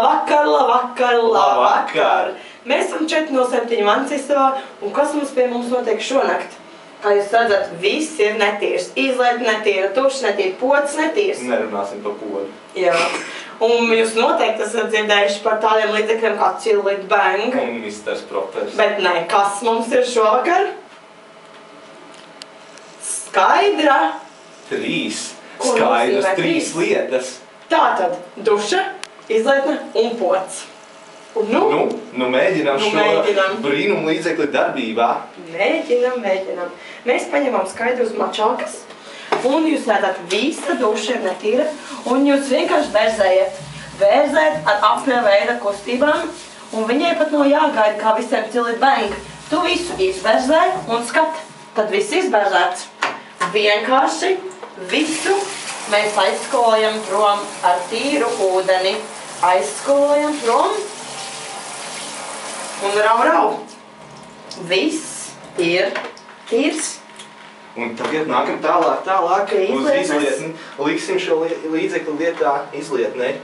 Labvakar, labvakar, labvakar! Mēs esam 4 no 7 Vansisavā, un kas mums pie mums notiek šonakt? Kā jūs redzat, viss ir netīrs. Izlieta netīra, tušs netīra, pods netīrs. Nerunāsim par podu. Jā. Un jūs noteikti esat dzirdējuši par tādiem līdzekļiem kā Chillit Bang. Un Misters Propers. Bet nē, kas mums ir šovakar? Skaidra. 3. Ko Skaidrs, nozīmē 3 lietas. Tātad duša, izlietne un pods. Un Nu mēģinām šo brīnumu līdzekli darbībā. Mēģinam. Mēs paņemam skaidrus mačākas, un jūs redzat, visa duša ir netīra, un jūs vienkārši vērzējat ar apļa veida kustībām, un viņai pat nav jāgaida kā visiem Chillit Bang. Tu visu izvērzē un skat, tad viss izvērzēts. Vienkārši visu mēs aizskolojam prom ar tīru ūdeni. Aizskolojam prom un rau. Viss ir tīrs. Un tagad nākam tālāk uz izlietni. Liksim šo līdzekli lietā izlietnei.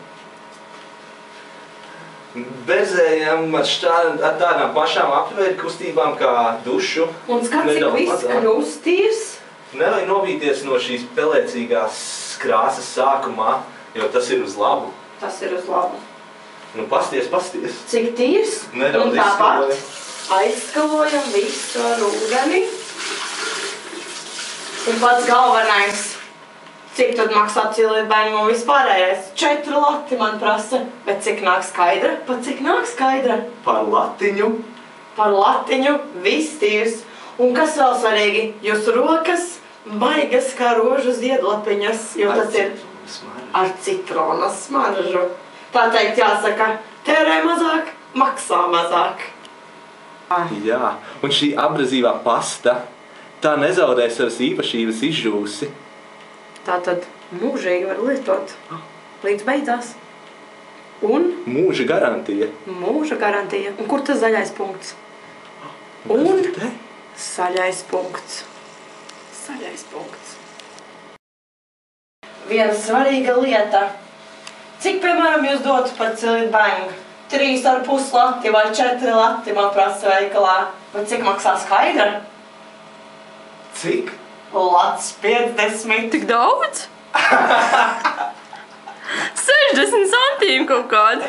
Berzējam ar tādām pašām aptveida kustībām kā dušu. Un skat, cik viss kļūst tīrs. Nevajag novīties no šīs pelēcīgās krāsas sākumā, jo tas ir uz labu. Tas ir uz labu. Nu, pasties. Cik tīrs? Nedaudz un tāpat aizskalojam visu ar ūdeni. Un pats galvenais, cik tad maksā Chillit Bang un vispārējais? 4 lati man prasa. Bet cik nāk skaidra? Pat cik nāk skaidra? Par latiņu. Par latiņu, viss tīrs. Un kas vēl svarīgi? Jūsu rokas baigas kā rožu ziedlapiņas, jo tas ir ar citrona smaržu. Tā teikt jāsaka, tērē mazāk, maksā mazāk. Jā, un šī abrazīvā pasta, tā nezaudē savas īpašības izžūsi. Tā tad mūžīgi var lietot, līdz beidzās. Un? Mūža garantija. Mūža garantija. Un kur tas zaļais punkts? Un saļais punkts. Saļais punkts. Viena svarīga lieta. Cik, piemēram, jūs dotu par Chillit Bang? 3,5 lati vai 4 lati, man prasa veikalā. Vai cik maksā skaidra? Cik? Lats 50. Tik daudz? 60 centīmi kaut kādi.